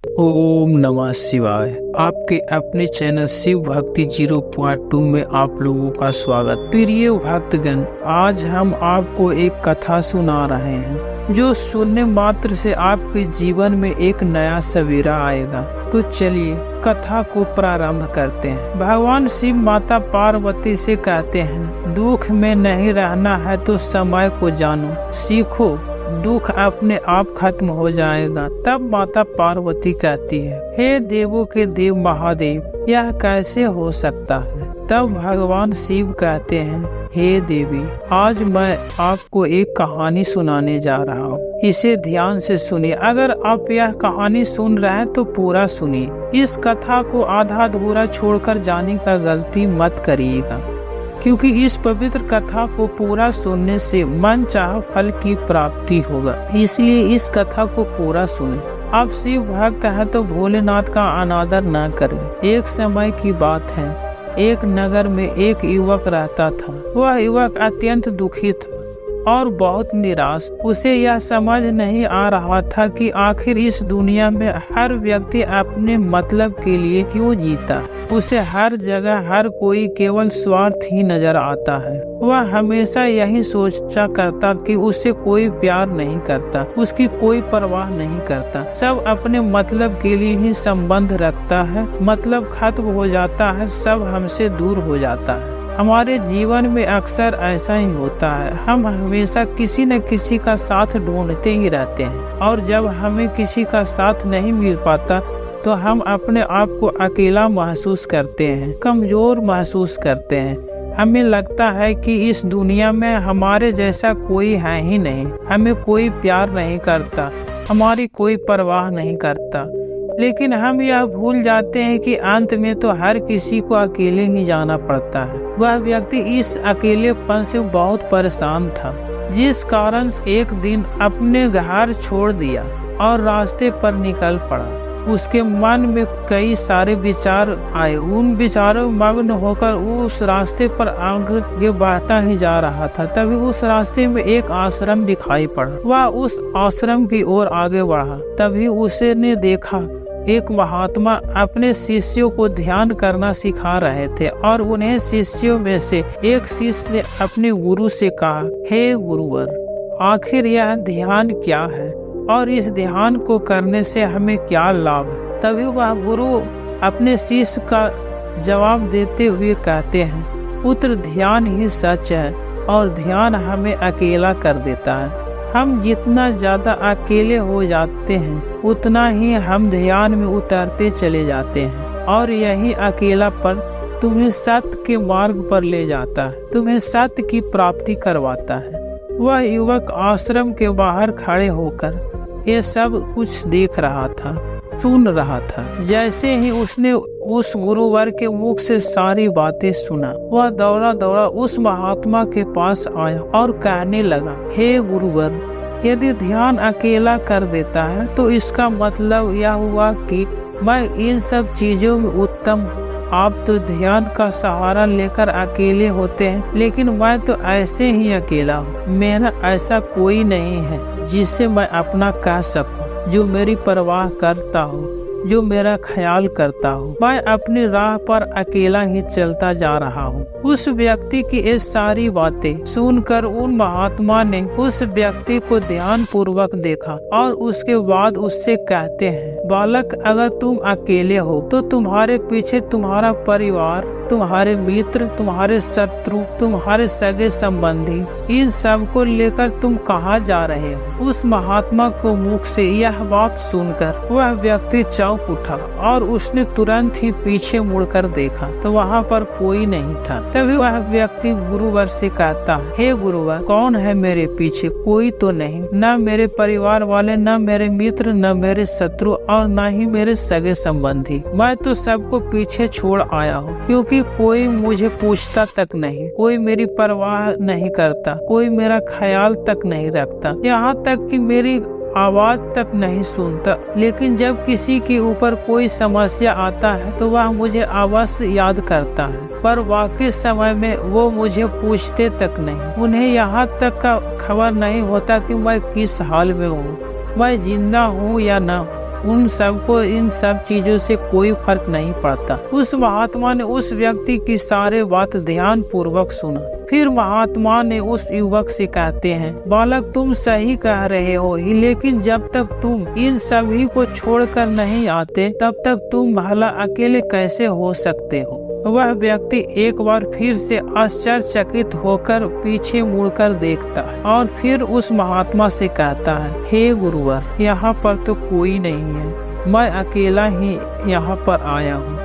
ओम नमः शिवाय। आपके अपने चैनल शिव भक्ति 0.2 में आप लोगों का स्वागत। प्रिय भक्तगण, आज हम आपको एक कथा सुना रहे हैं जो सुनने मात्र से आपके जीवन में एक नया सवेरा आएगा। तो चलिए कथा को प्रारंभ करते हैं। भगवान शिव माता पार्वती से कहते हैं, दुख में नहीं रहना है तो समय को जानो, सीखो, दुख अपने आप खत्म हो जाएगा। तब माता पार्वती कहती है, हे देवों के देव महादेव, यह कैसे हो सकता है? तब भगवान शिव कहते हैं, हे देवी, आज मैं आपको एक कहानी सुनाने जा रहा हूँ, इसे ध्यान से सुनिए। अगर आप यह कहानी सुन रहे हैं तो पूरा सुनिए। इस कथा को आधा अधूरा छोड़कर जाने का गलती मत करिएगा, क्योंकि इस पवित्र कथा को पूरा सुनने से मन चाहा फल की प्राप्ति होगा। इसलिए इस कथा को पूरा सुनें। आप शिव भक्त हैं तो भोलेनाथ का अनादर न करें। एक समय की बात है, एक नगर में एक युवक रहता था। वह युवक अत्यंत दुखी था और बहुत निराश। उसे यह समझ नहीं आ रहा था कि आखिर इस दुनिया में हर व्यक्ति अपने मतलब के लिए क्यों जीता है। उसे हर जगह हर कोई केवल स्वार्थ ही नजर आता है। वह हमेशा यही सोचा करता कि उसे कोई प्यार नहीं करता, उसकी कोई परवाह नहीं करता। सब अपने मतलब के लिए ही संबंध रखता है। मतलब खत्म हो जाता है, सब हमसे दूर हो जाता है। हमारे जीवन में अक्सर ऐसा ही होता है। हम हमेशा किसी न किसी का साथ ढूंढते ही रहते हैं, और जब हमें किसी का साथ नहीं मिल पाता तो हम अपने आप को अकेला महसूस करते हैं, कमजोर महसूस करते हैं। हमें लगता है कि इस दुनिया में हमारे जैसा कोई है ही नहीं। हमें कोई प्यार नहीं करता, हमारी कोई परवाह नहीं करता। लेकिन हम यह भूल जाते हैं कि अंत में तो हर किसी को अकेले ही जाना पड़ता है। वह व्यक्ति इस अकेलेपन से बहुत परेशान था, जिस कारण एक दिन अपने घर छोड़ दिया और रास्ते पर निकल पड़ा। उसके मन में कई सारे विचार आए। उन विचारों में मग्न होकर उस रास्ते पर आगे बढ़ता ही जा रहा था। तभी उस रास्ते में एक आश्रम दिखाई पड़ा। वह उस आश्रम की ओर आगे बढ़ा। तभी उसने देखा एक महात्मा अपने शिष्यों को ध्यान करना सिखा रहे थे, और उन्हें शिष्यों में से एक शिष्य ने अपने गुरु से कहा, हे गुरुवर, आखिर यह ध्यान क्या है और इस ध्यान को करने से हमें क्या लाभ है? तभी वह गुरु अपने शिष्य का जवाब देते हुए कहते हैं, पुत्र, ध्यान ही सच है और ध्यान हमें अकेला कर देता है। हम जितना ज्यादा अकेले हो जाते हैं उतना ही हम ध्यान में उतरते चले जाते हैं, और यही अकेलापन तुम्हें सत्य के मार्ग पर ले जाता है, तुम्हें सत्य की प्राप्ति करवाता है। वह युवक आश्रम के बाहर खड़े होकर ये सब कुछ देख रहा था, सुन रहा था। जैसे ही उसने उस गुरुवर के मुख से सारी बातें सुना, वह दौड़ा दौड़ा उस महात्मा के पास आया और कहने लगा, हे गुरुवर, यदि ध्यान अकेला कर देता है तो इसका मतलब यह हुआ कि मैं इन सब चीजों में उत्तम। आप तो ध्यान का सहारा लेकर अकेले होते हैं, लेकिन मैं तो ऐसे ही अकेला हूँ। मेरा ऐसा कोई नहीं है जिसे मैं अपना कह सकूं, जो मेरी परवाह करता हो, जो मेरा ख्याल करता हो। मैं अपनी राह पर अकेला ही चलता जा रहा हूँ। उस व्यक्ति की ये सारी बातें सुनकर उन महात्मा ने उस व्यक्ति को ध्यान पूर्वक देखा, और उसके बाद उससे कहते हैं, बालक, अगर तुम अकेले हो तो तुम्हारे पीछे तुम्हारा परिवार, तुम्हारे मित्र, तुम्हारे शत्रु, तुम्हारे सगे संबंधी, इन सब को लेकर तुम कहाँ जा रहे हो? उस महात्मा को मुख से यह बात सुनकर वह व्यक्ति चौंक उठा, और उसने तुरंत ही पीछे मुड़कर देखा तो वहाँ पर कोई नहीं था। तभी वह व्यक्ति गुरुवर से कहता, हे गुरुवर, कौन है मेरे पीछे? कोई तो नहीं, न मेरे परिवार वाले, न मेरे मित्र, न मेरे शत्रु, और न ही मेरे सगे संबंधी। मैं तो सबको पीछे छोड़ आया हूँ, क्योंकि कोई मुझे पूछता तक नहीं, कोई मेरी परवाह नहीं करता, कोई मेरा ख्याल तक नहीं रखता, यहाँ तक कि मेरी आवाज तक नहीं सुनता। लेकिन जब किसी के ऊपर कोई समस्या आता है तो वह मुझे अवश्य याद करता है, पर वाकई समय में वो मुझे पूछते तक नहीं। उन्हें यहाँ तक का खबर नहीं होता कि मैं किस हाल में हूँ, मैं जिंदा हूँ या न। उन सबको इन सब चीजों से कोई फर्क नहीं पड़ता। उस महात्मा ने उस व्यक्ति की सारे बात ध्यान पूर्वक सुना। फिर महात्मा ने उस युवक से कहते हैं, बालक तुम सही कह रहे हो, लेकिन जब तक तुम इन सभी को छोड़कर नहीं आते तब तक तुम भला अकेले कैसे हो सकते हो। वह व्यक्ति एक बार फिर से आश्चर्यचकित होकर पीछे मुड़कर देखता है और फिर उस महात्मा से कहता है, हे गुरुवर, यहाँ पर तो कोई नहीं है, मैं अकेला ही यहाँ पर आया हूँ।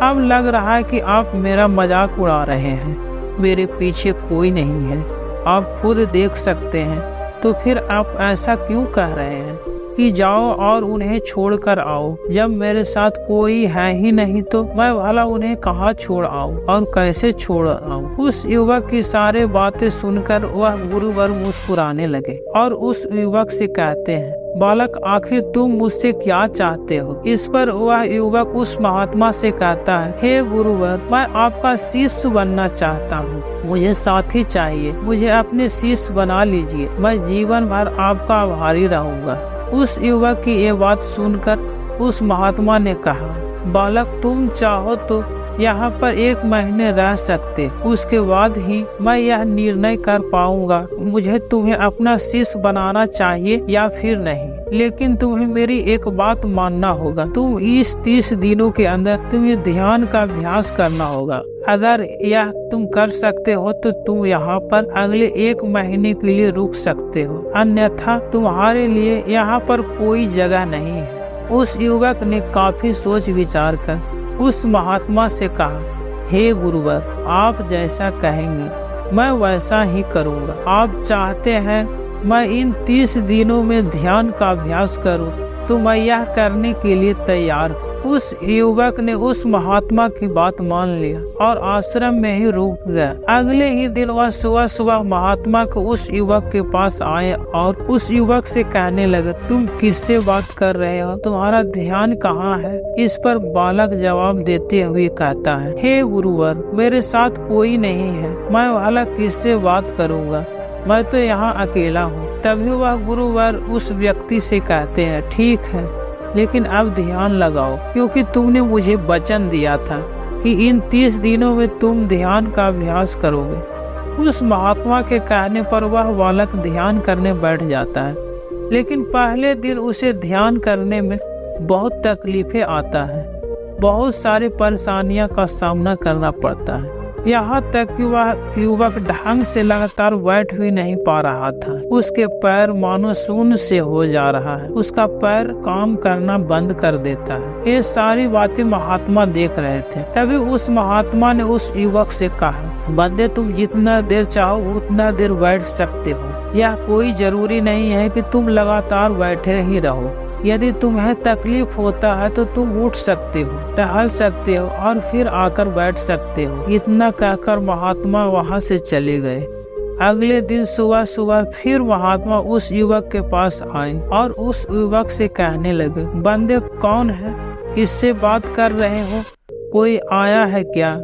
अब लग रहा है कि आप मेरा मजाक उड़ा रहे हैं, मेरे पीछे कोई नहीं है, आप खुद देख सकते हैं। तो फिर आप ऐसा क्यों कह रहे हैं कि जाओ और उन्हें छोड़कर आओ? जब मेरे साथ कोई है ही नहीं तो मैं भला उन्हें कहाँ छोड़ आऊँ और कैसे छोड़ आऊँ? उस युवक की सारे बातें सुनकर वह गुरुवर मुस्कुराने लगे और उस युवक से कहते हैं, बालक आखिर तुम मुझसे क्या चाहते हो? इस पर वह युवक उस महात्मा से कहता है, हे गुरुवर, मैं आपका शिष्य बनना चाहता हूँ, मुझे साथी चाहिए, मुझे अपने शिष्य बना लीजिए, मैं जीवन भर आपका आभारी रहूंगा। उस युवक की ये बात सुनकर उस महात्मा ने कहा, बालक तुम चाहो तो यहाँ पर 1 महीने रह सकते, उसके बाद ही मैं यह निर्णय कर पाऊंगा मुझे तुम्हें अपना शिष्य बनाना चाहिए या फिर नहीं। लेकिन तुम्हें मेरी एक बात मानना होगा, तुम इस 30 दिनों के अंदर तुम्हें ध्यान का अभ्यास करना होगा। अगर यह तुम कर सकते हो तो तुम यहाँ पर अगले 1 महीने के लिए रुक सकते हो, अन्यथा तुम्हारे लिए यहाँ पर कोई जगह नहीं है। उस युवक ने काफी सोच विचार कर उस महात्मा से कहा, हे गुरुवर, आप जैसा कहेंगे मैं वैसा ही करूँगा। आप चाहते हैं मैं इन 30 दिनों में ध्यान का अभ्यास करूं तो मैं यह करने के लिए तैयार हूँ। उस युवक ने उस महात्मा की बात मान लिया और आश्रम में ही रुक गया। अगले ही दिन वह सुबह सुबह महात्मा को उस युवक के पास आए और उस युवक से कहने लगे, तुम किससे बात कर रहे हो? तुम्हारा ध्यान कहाँ है? इस पर बालक जवाब देते हुए कहता है, हे गुरुवर, मेरे साथ कोई नहीं है, मैं भला किससे बात करूँगा, मैं तो यहाँ अकेला हूँ। तभी वह गुरुवर उस व्यक्ति से कहते हैं, ठीक है, लेकिन अब ध्यान लगाओ, क्योंकि तुमने मुझे वचन दिया था कि इन 30 दिनों में तुम ध्यान का अभ्यास करोगे। उस महात्मा के कहने पर वह बालक ध्यान करने बैठ जाता है, लेकिन पहले दिन उसे ध्यान करने में बहुत तकलीफें आता है, बहुत सारी परेशानियों का सामना करना पड़ता है। यहाँ तक कि वह युवक ढंग से लगातार बैठ भी नहीं पा रहा था। उसके पैर मानो शून्य से हो जा रहा है, उसका पैर काम करना बंद कर देता है। ये सारी बातें महात्मा देख रहे थे। तभी उस महात्मा ने उस युवक से कहा, बंदे, तुम जितना देर चाहो उतना देर बैठ सकते हो, यह कोई जरूरी नहीं है कि तुम लगातार बैठे ही रहो। यदि तुम्हें तकलीफ होता है तो तुम उठ सकते हो, टहल सकते हो और फिर आकर बैठ सकते हो। इतना कहकर महात्मा वहां से चले गए। अगले दिन सुबह सुबह फिर महात्मा उस युवक के पास आए और उस युवक से कहने लगे, बंदे, कौन है? किससे बात कर रहे हो? कोई आया है क्या?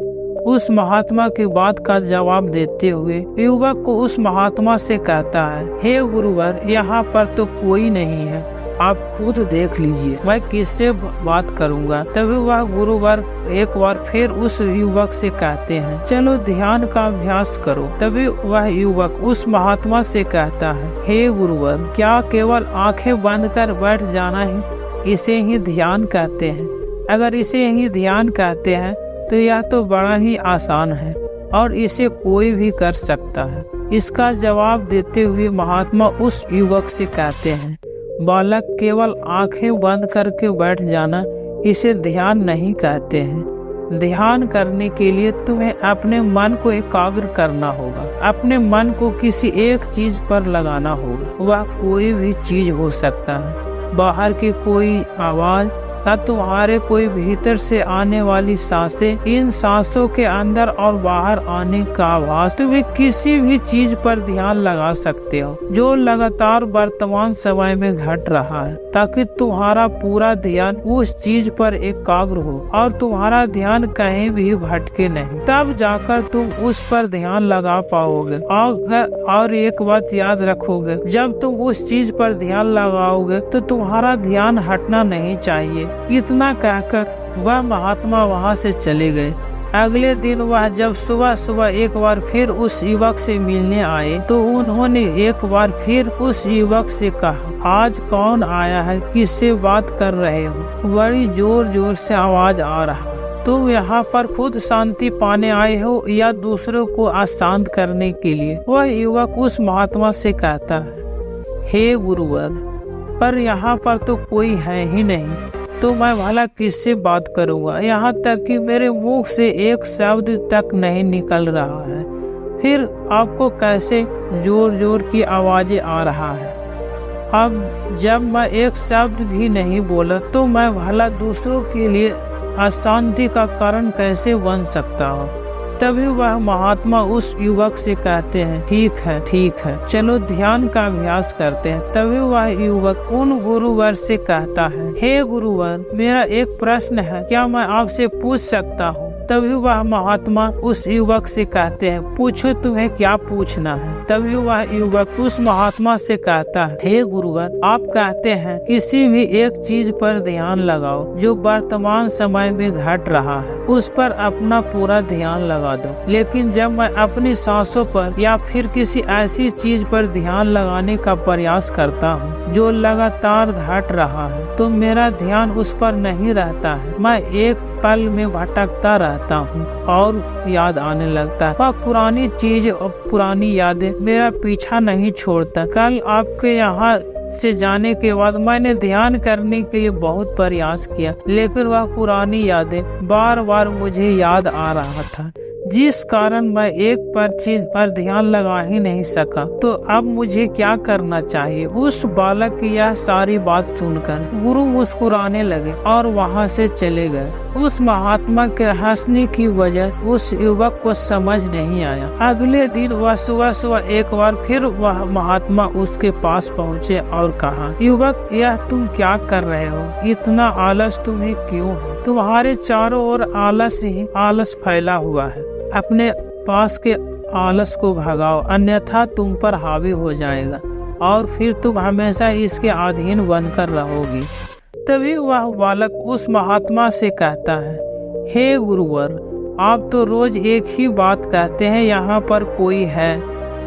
उस महात्मा की बात का जवाब देते हुए युवक को उस महात्मा से कहता है, हे गुरुवर, यहाँ पर तो कोई नहीं है, आप खुद देख लीजिए, मैं किससे बात करूंगा। तभी वह गुरुवर एक बार फिर उस युवक से कहते हैं, चलो ध्यान का अभ्यास करो। तभी वह युवक उस महात्मा से कहता है, हे गुरुवर, क्या केवल आंखें बंद कर बैठ जाना ही इसे ही ध्यान कहते हैं? अगर इसे ही ध्यान कहते हैं तो यह तो बड़ा ही आसान है और इसे कोई भी कर सकता है। इसका जवाब देते हुए महात्मा उस युवक से कहते हैं, बालक, केवल आंखें बंद करके बैठ जाना इसे ध्यान नहीं कहते हैं। ध्यान करने के लिए तुम्हें अपने मन को एकाग्र करना होगा, अपने मन को किसी एक चीज पर लगाना होगा। वह कोई भी चीज हो सकता है, बाहर की कोई आवाज क्या तुम्हारे कोई भीतर से आने वाली सांसें, इन सांसों के अंदर और बाहर आने का आवाज, तुम्हें किसी भी चीज पर ध्यान लगा सकते हो जो लगातार वर्तमान समय में घट रहा है, ताकि तुम्हारा पूरा ध्यान उस चीज पर एकाग्र हो और तुम्हारा ध्यान कहीं भी भटके नहीं। तब जाकर तुम उस पर ध्यान लगा पाओगे। और एक बात याद रखोगे, जब तुम उस चीज पर ध्यान लगाओगे तो तुम्हारा ध्यान हटना नहीं चाहिए। इतना कहकर वह महात्मा वहां से चले गए। अगले दिन वह जब सुबह सुबह एक बार फिर उस युवक से मिलने आए तो उन्होंने एक बार फिर उस युवक से कहा, आज कौन आया है, किससे बात कर रहे हो? बड़ी जोर जोर से आवाज आ रहा। तुम यहाँ पर खुद शांति पाने आए हो या दूसरों को अशांत करने के लिए? वह युवक उस महात्मा से कहता है, हे गुरुवर, पर यहाँ पर तो कोई है ही नहीं, तो मैं भला किससे बात करूँगा? यहाँ तक कि मेरे मुख से एक शब्द तक नहीं निकल रहा है, फिर आपको कैसे जोर जोर की आवाजें आ रहा है? अब जब मैं एक शब्द भी नहीं बोला तो मैं भला दूसरों के लिए अशांति का कारण कैसे बन सकता हूँ? तभी वह महात्मा उस युवक से कहते हैं, ठीक है, चलो ध्यान का अभ्यास करते हैं। तभी वह युवक उन गुरुवर से कहता है, हे गुरुवर, मेरा एक प्रश्न है, क्या मैं आपसे पूछ सकता हूँ? तभी वह महात्मा उस युवक से कहते हैं, पूछो, तुम्हें क्या पूछना है? तभी वह युवक उस महात्मा से कहता है, हे गुरुवर, आप कहते हैं किसी भी एक चीज पर ध्यान लगाओ जो वर्तमान समय में घट रहा है, उस पर अपना पूरा ध्यान लगा दो। लेकिन जब मैं अपनी सांसों पर या फिर किसी ऐसी चीज पर ध्यान लगाने का प्रयास करता हूँ जो लगातार घट रहा है, तो मेरा ध्यान उस पर नहीं रहता है। मैं एक पल में भटकता रहता हूँ और याद आने लगता है। वह पुरानी चीज और पुरानी यादें मेरा पीछा नहीं छोड़ता। कल आपके यहाँ से जाने के बाद मैंने ध्यान करने के लिए बहुत प्रयास किया, लेकिन वह पुरानी यादें बार बार मुझे याद आ रहा था, जिस कारण मैं एक पर चीज पर ध्यान लगा ही नहीं सका। तो अब मुझे क्या करना चाहिए? उस बालक की यह सारी बात सुनकर गुरु मुस्कुराने लगे और वहां से चले गए। उस महात्मा के हंसने की वजह उस युवक को समझ नहीं आया। अगले दिन वह सुबह सुबह एक बार फिर वह महात्मा उसके पास पहुँचे और कहा, युवक, यह तुम क्या कर रहे हो? इतना आलस तुम्हें क्यों है? तुम्हारे चारों ओर आलस ही आलस फैला हुआ है। अपने पास के आलस को भगाओ, अन्यथा तुम पर हावी हो जाएगा और फिर तुम हमेशा इसके अधीन बनकर रहोगी। तभी वह बालक उस महात्मा से कहता है, हे गुरुवर, आप तो रोज एक ही बात कहते हैं, यहाँ पर कोई है,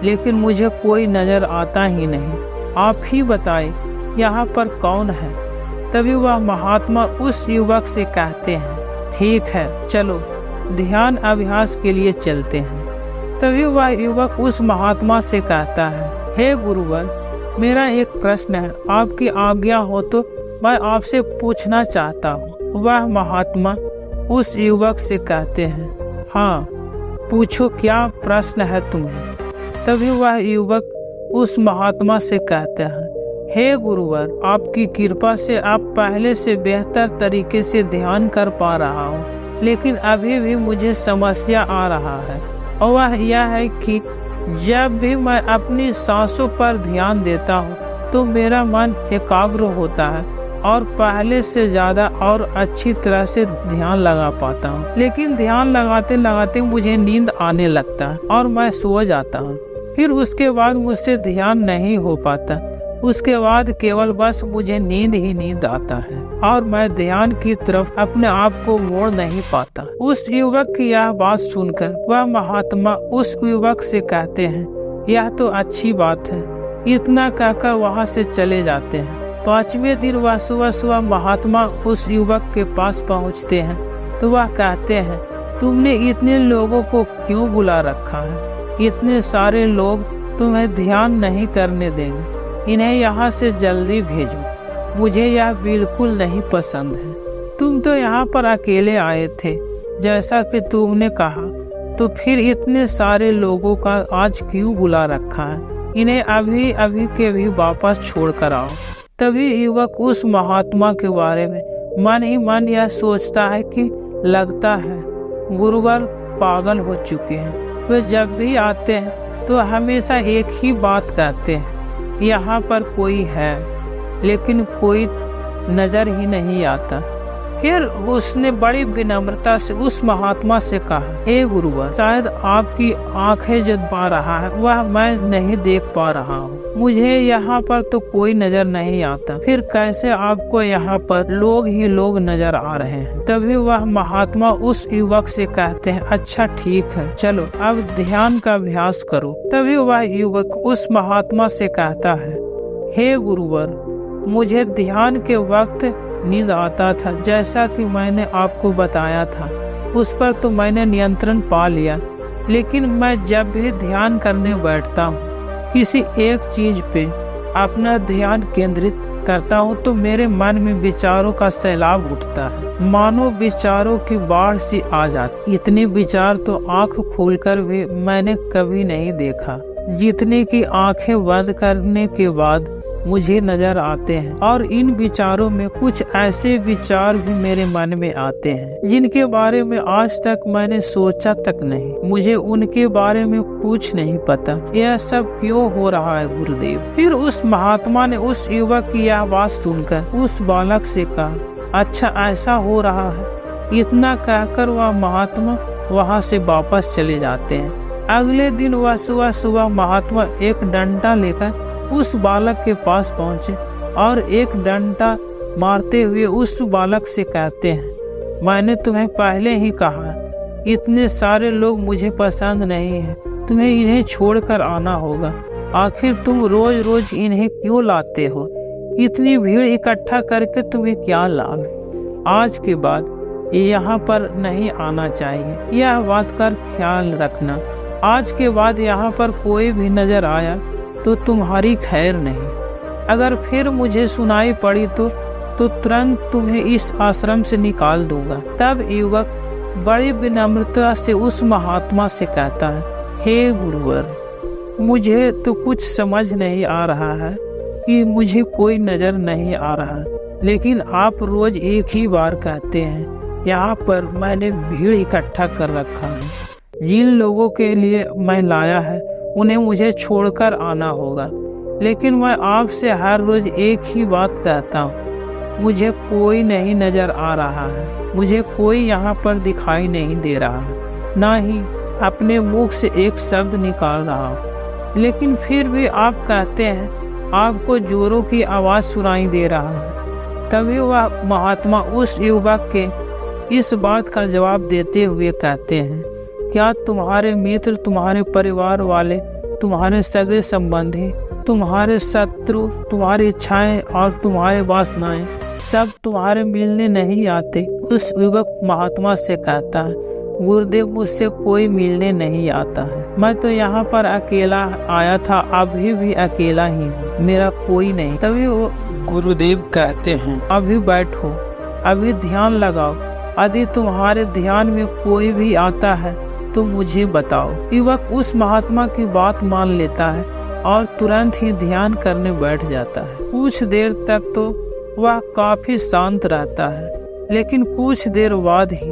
लेकिन मुझे कोई नजर आता ही नहीं। आप ही बताएं, यहाँ पर कौन है? तभी वह महात्मा उस युवक से कहते हैं, ठीक है, चलो ध्यान अभ्यास के लिए चलते हैं। तभी वह युवक उस महात्मा से कहता है, हे गुरुवर, मेरा एक प्रश्न है, आपकी आज्ञा हो तो मैं आपसे पूछना चाहता हूँ। वह महात्मा उस युवक से कहते हैं, हाँ पूछो, क्या प्रश्न है तुम्हें? तभी वह युवक उस महात्मा से कहता है, हे गुरुवर, आपकी कृपा से आप पहले से बेहतर तरीके से ध्यान कर पा रहा हूँ, लेकिन अभी भी मुझे समस्या आ रहा है, और वह यह है कि जब भी मैं अपनी सांसों पर ध्यान देता हूँ तो मेरा मन एकाग्र होता है और पहले से ज़्यादा और अच्छी तरह से ध्यान लगा पाता हूँ। लेकिन ध्यान लगाते लगाते मुझे नींद आने लगता है और मैं सो जाता हूँ। फिर उसके बाद मुझसे ध्यान नहीं हो पाता। उसके बाद केवल बस मुझे नींद ही नींद आता है और मैं ध्यान की तरफ अपने आप को मोड़ नहीं पाता। उस युवक की यह बात सुनकर वह महात्मा उस युवक से कहते हैं, यह तो अच्छी बात है। इतना कहकर वहां से चले जाते हैं। 5वें दिन वह सुबह सुबह महात्मा उस युवक के पास पहुंचते हैं तो वह कहते हैं, तुमने इतने लोगों को क्यों बुला रखा है? इतने सारे लोग तुम्हें ध्यान नहीं करने देंगे, इन्हें यहाँ से जल्दी भेजो। मुझे यह बिल्कुल नहीं पसंद है। तुम तो यहाँ पर अकेले आए थे जैसा कि तुमने कहा, तो फिर इतने सारे लोगों का आज क्यों बुला रखा है? इन्हें अभी अभी के भी वापस छोड़ कर आओ। तभी युवक उस महात्मा के बारे में मन ही मन यह सोचता है कि लगता है गुरुवर पागल हो चुके हैं। वे जब भी आते हैं तो हमेशा एक ही बात कहते हैं, यहाँ पर कोई है, लेकिन कोई नजर ही नहीं आता। फिर उसने बड़ी विनम्रता से उस महात्मा से कहा, हे गुरुवर, शायद आपकी आंखें जो पा रहा है वह मैं नहीं देख पा रहा हूँ। मुझे यहाँ पर तो कोई नजर नहीं आता, फिर कैसे आपको यहाँ पर लोग ही लोग नजर आ रहे हैं। तभी वह महात्मा उस युवक से कहते हैं, अच्छा ठीक है, चलो अब ध्यान का अभ्यास करो। तभी वह युवक उस महात्मा से कहता है, हे गुरुवर, मुझे ध्यान के वक्त नींद आता था, जैसा कि मैंने आपको बताया था, उस पर तो मैंने नियंत्रण पा लिया। लेकिन मैं जब भी ध्यान करने बैठता हूँ, किसी एक चीज पे अपना ध्यान केंद्रित करता हूँ, तो मेरे मन में विचारों का सैलाब उठता है, मानो विचारों की बाढ़ सी आ जाती। इतने विचार तो आंख खोलकर भी मैंने कभी नहीं देखा, जितने की आंखें बंद करने के बाद मुझे नजर आते हैं। और इन विचारों में कुछ ऐसे विचार भी मेरे मन में आते हैं जिनके बारे में आज तक मैंने सोचा तक नहीं। मुझे उनके बारे में कुछ नहीं पता। यह सब क्यों हो रहा है गुरुदेव? फिर उस महात्मा ने उस युवक की यह बात सुनकर उस बालक से कहा, अच्छा ऐसा हो रहा है। इतना कहकर वह महात्मा वहाँ से वापस चले जाते हैं। अगले दिन वह सुबह सुबह महात्मा एक डंडा लेकर उस बालक के पास पहुंचे और एक डंडा मारते हुए उस बालक से कहते हैं, मैंने तुम्हें पहले ही कहा, इतने सारे लोग मुझे पसंद नहीं है, तुम्हें इन्हें छोड़कर आना होगा। आखिर तुम रोज रोज इन्हें क्यों लाते हो? इतनी भीड़ इकट्ठा करके तुम्हें क्या लाभ? आज के बाद यहाँ पर नहीं आना चाहिए, यह बात का ख्याल रखना। आज के बाद यहाँ पर कोई भी नजर आया तो तुम्हारी खैर नहीं। अगर फिर मुझे सुनाई पड़ी तो तुरंत तुम्हें इस आश्रम से निकाल दूंगा। तब युवक बड़ी विनम्रता से उस महात्मा से कहता है, हे गुरुवर, मुझे तो कुछ समझ नहीं आ रहा है कि मुझे कोई नजर नहीं आ रहा, लेकिन आप रोज एक ही बार कहते हैं, यहाँ पर मैंने भीड़ इकट्ठा कर रखा है। जिन लोगों के लिए मैं लाया है उन्हें मुझे छोड़कर आना होगा, लेकिन मैं आपसे हर रोज एक ही बात कहता हूँ, मुझे कोई नहीं नजर आ रहा है, मुझे कोई यहाँ पर दिखाई नहीं दे रहा है, ना ही अपने मुख से एक शब्द निकाल रहा हूँ। लेकिन फिर भी आप कहते हैं आपको जोरों की आवाज़ सुनाई दे रहा है। तभी वह महात्मा उस युवक के इस बात का जवाब देते हुए कहते हैं, क्या तुम्हारे मित्र, तुम्हारे परिवार वाले, तुम्हारे सगे संबंधी, तुम्हारे शत्रु, तुम्हारी इच्छाएं और तुम्हारे वासनाएं सब तुम्हारे मिलने नहीं आते? उस युवक महात्मा से कहता है, गुरुदेव, मुझसे कोई मिलने नहीं आता है, मैं तो यहाँ पर अकेला आया था, अभी भी अकेला ही हूँ, मेरा कोई नहीं। तभी वो गुरुदेव कहते हैं, अभी बैठो, अभी ध्यान लगाओ, यदि तुम्हारे ध्यान में कोई भी आता है तो मुझे बताओ। युवक उस महात्मा की बात मान लेता है और तुरंत ही ध्यान करने बैठ जाता है। कुछ देर तक तो वह काफी शांत रहता है, लेकिन कुछ देर बाद ही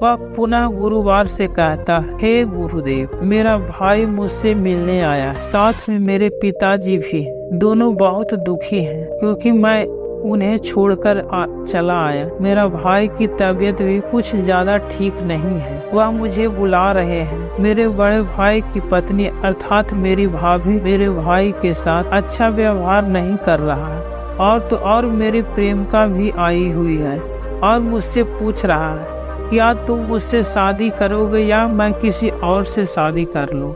वह पुनः गुरुवार से कहता है, हे गुरुदेव, मेरा भाई मुझसे मिलने आया, साथ में मेरे पिताजी भी, दोनों बहुत दुखी हैं क्योंकि मैं उन्हें छोड़कर चला आया। मेरा भाई की तबीयत भी कुछ ज्यादा ठीक नहीं है, वह मुझे बुला रहे हैं। मेरे बड़े भाई की पत्नी अर्थात मेरी भाभी मेरे भाई के साथ अच्छा व्यवहार नहीं कर रहा है, और मेरी प्रेमिका भी आई हुई है और मुझसे पूछ रहा है, क्या तुम मुझसे शादी करोगे या मैं किसी और से शादी कर लूं?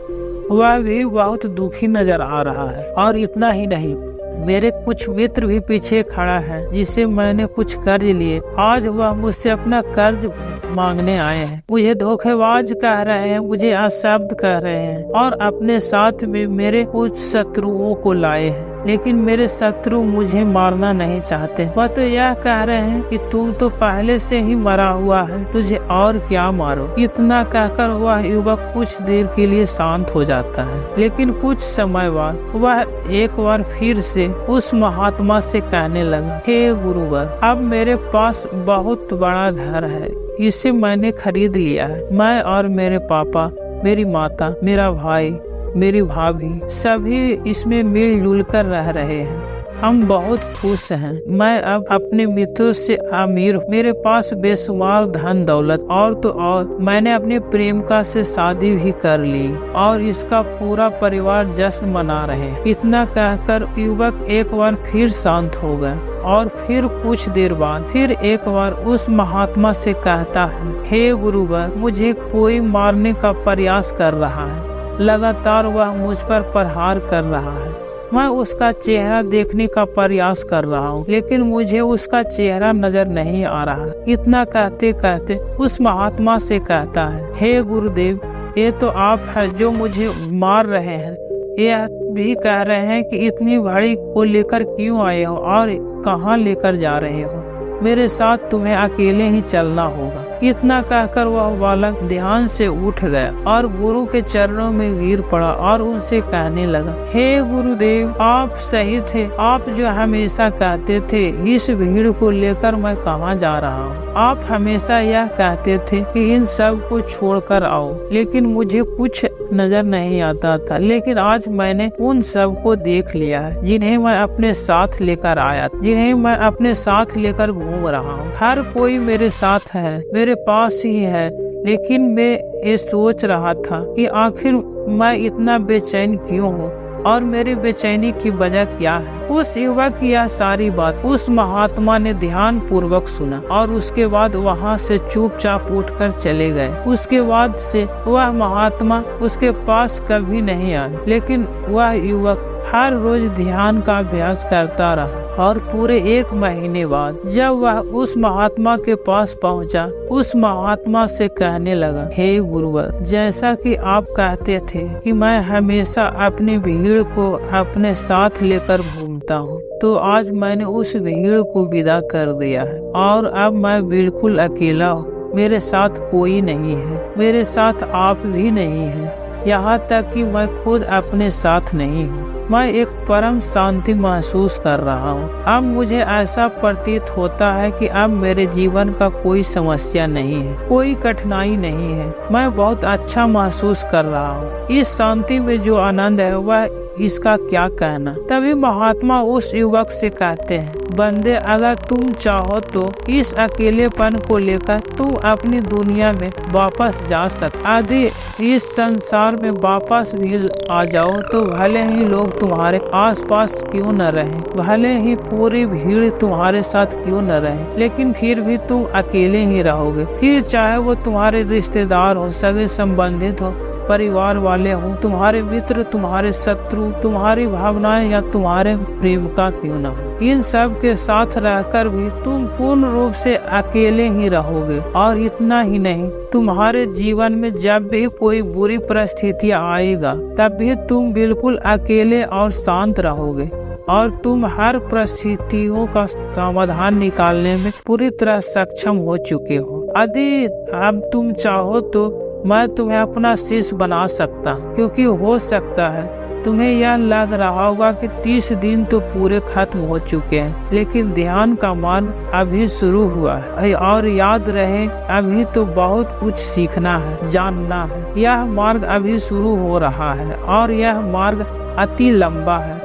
वह भी बहुत दुखी नजर आ रहा है। और इतना ही नहीं, मेरे कुछ मित्र भी पीछे खड़ा है जिसे मैंने कुछ कर्ज लिए, आज वह मुझसे अपना कर्ज मांगने आए हैं। मुझे धोखेबाज कह रहे हैं, मुझे अशब्द कह रहे हैं और अपने साथ में मेरे कुछ शत्रुओं को लाए हैं। लेकिन मेरे शत्रु मुझे मारना नहीं चाहते। वह तो यह कह रहे हैं कि तुम तो पहले से ही मरा हुआ है, तुझे और क्या मारो। इतना कहकर वह युवक कुछ देर के लिए शांत हो जाता है, लेकिन कुछ समय बाद वह एक बार फिर से उस महात्मा से कहने लगा, हे गुरुवर, अब मेरे पास बहुत बड़ा घर है, इसे मैंने खरीद लिया है। मैं और मेरे पापा, मेरी माता, मेरा भाई, मेरी भाभी सभी इसमें मिलजुल कर रह रहे हैं। हम बहुत खुश हैं। मैं अब अपने मित्रों से अमीर हूँ। मेरे पास बेशुमार धन दौलत और तो और मैंने अपने प्रेमिका से शादी भी कर ली और इसका पूरा परिवार जश्न मना रहे हैं। इतना कहकर युवक एक बार फिर शांत हो गया और फिर कुछ देर बाद फिर एक बार उस महात्मा से कहता है, हे गुरुवर, मुझे कोई मारने का प्रयास कर रहा है। लगातार वह मुझ पर प्रहार कर रहा है। मैं उसका चेहरा देखने का प्रयास कर रहा हूँ, लेकिन मुझे उसका चेहरा नजर नहीं आ रहा। इतना कहते कहते उस महात्मा से कहता है, हे गुरुदेव, ये तो आप है जो मुझे मार रहे हैं। यह भी कह रहे हैं कि इतनी भारी को लेकर क्यों आए हो और कहाँ लेकर जा रहे हो। मेरे साथ तुम्हें अकेले ही चलना होगा। इतना कहकर वह बालक ध्यान से उठ गया और गुरु के चरणों में गिर पड़ा और उनसे कहने लगा, हे गुरुदेव, आप सही थे। आप जो हमेशा कहते थे इस भीड़ को लेकर मैं कहाँ जा रहा हूँ। आप हमेशा यह कहते थे कि इन सब को छोड़कर आओ, लेकिन मुझे कुछ नजर नहीं आता था। लेकिन आज मैंने उन सब को देख लिया है जिन्हें मैं अपने साथ लेकर आया, जिन्हें मैं अपने साथ लेकर घूम रहा हूँ। हर कोई मेरे साथ है, मेरे पास ही है। लेकिन मैं ये सोच रहा था कि आखिर मैं इतना बेचैन क्यों हूँ और मेरी बेचैनी की वजह क्या है। उस युवक की यह सारी बात उस महात्मा ने ध्यान पूर्वक सुना और उसके बाद वहाँ से चुपचाप उठकर चले गए। उसके बाद से वह महात्मा उसके पास कभी नहीं आया, लेकिन वह युवक हर रोज ध्यान का अभ्यास करता रहा और पूरे 1 महीने बाद जब वह उस महात्मा के पास पहुंचा, उस महात्मा से कहने लगा, हे गुरुवर, जैसा कि आप कहते थे कि मैं हमेशा अपनी भीड़ को अपने साथ लेकर घूमता हूँ, तो आज मैंने उस भीड़ को विदा कर दिया है और अब मैं बिल्कुल अकेला हूँ। मेरे साथ कोई नहीं है, मेरे साथ आप भी नहीं है, यहाँ तक कि मैं खुद अपने साथ नहीं हूँ। मैं एक परम शांति महसूस कर रहा हूँ। अब मुझे ऐसा प्रतीत होता है कि अब मेरे जीवन का कोई समस्या नहीं है, कोई कठिनाई नहीं है। मैं बहुत अच्छा महसूस कर रहा हूँ। इस शांति में जो आनंद है वह इसका क्या कहना। तभी महात्मा उस युवक से कहते हैं, बंदे, अगर तुम चाहो तो इस अकेलेपन को लेकर तुम अपनी दुनिया में वापस जा सकते। यदि इस संसार में वापस भी आ जाओ तो भले ही लोग तुम्हारे आसपास क्यों न रहें, भले ही पूरी भीड़ तुम्हारे साथ क्यों न रहे, लेकिन फिर भी तुम अकेले ही रहोगे। फिर चाहे वो तुम्हारे रिश्तेदार हो, सगे संबंधित हो, परिवार वाले हो, तुम्हारे मित्र, तुम्हारे शत्रु, तुम्हारी भावनाएं या तुम्हारे प्रेमिका क्यों न हो, इन सब के साथ रहकर भी तुम पूर्ण रूप से अकेले ही रहोगे। और इतना ही नहीं, तुम्हारे जीवन में जब भी कोई बुरी परिस्थितियां आएगा तब भी तुम बिल्कुल अकेले और शांत रहोगे और तुम हर परिस्थितियों का समाधान निकालने में पूरी तरह सक्षम हो चुके हो। यदि अब तुम चाहो तो मैं तुम्हें अपना शिष्य बना सकता हूँ, क्योंकि हो सकता है तुम्हें यह लग रहा होगा कि 30 दिन तो पूरे खत्म हो चुके हैं, लेकिन ध्यान का मार्ग अभी शुरू हुआ है। और याद रहे, अभी तो बहुत कुछ सीखना है, जानना है। यह मार्ग अभी शुरू हो रहा है और यह मार्ग अति लंबा है।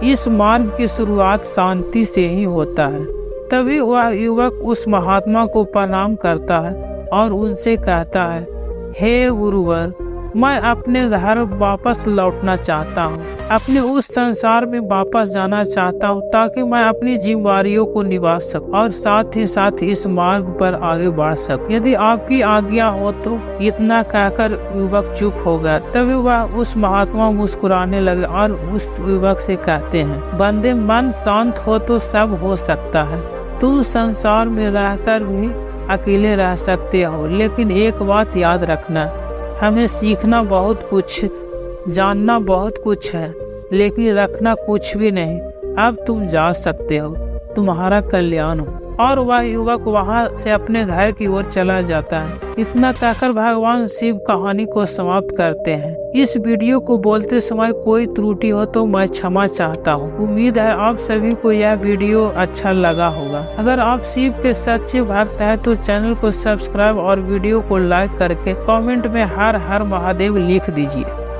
इस मार्ग की शुरुआत शांति से ही होता है। तभी वह युवक उस महात्मा को प्रणाम करता है और उनसे कहता है, हे गुरुवर, मैं अपने घर वापस लौटना चाहता हूँ, अपने उस संसार में वापस जाना चाहता हूँ ताकि मैं अपनी जिम्मेदारियों को निभा सकूं और साथ ही इस मार्ग पर आगे बढ़ सकूं। यदि आपकी आज्ञा हो तो। इतना कहकर युवक चुप हो गया। तभी वह उस महात्मा मुस्कुराने लगे और उस युवक से कहते हैं, बंदे, मन शांत हो तो सब हो सकता है। तुम संसार में रहकर भी अकेले रह सकते हो, लेकिन एक बात याद रखना, हमें सीखना बहुत कुछ, जानना बहुत कुछ है, लेकिन रखना कुछ भी नहीं, अब तुम जा सकते हो, तुम्हारा कल्याण हो। और वह युवक वहां से अपने घर की ओर चला जाता है। इतना कहकर भगवान शिव कहानी को समाप्त करते हैं। इस वीडियो को बोलते समय कोई त्रुटि हो तो मैं क्षमा चाहता हूँ। उम्मीद है आप सभी को यह वीडियो अच्छा लगा होगा। अगर आप शिव के सच्चे भक्त हैं तो चैनल को सब्सक्राइब और वीडियो को लाइक करके कमेंट में हर हर महादेव लिख दीजिए।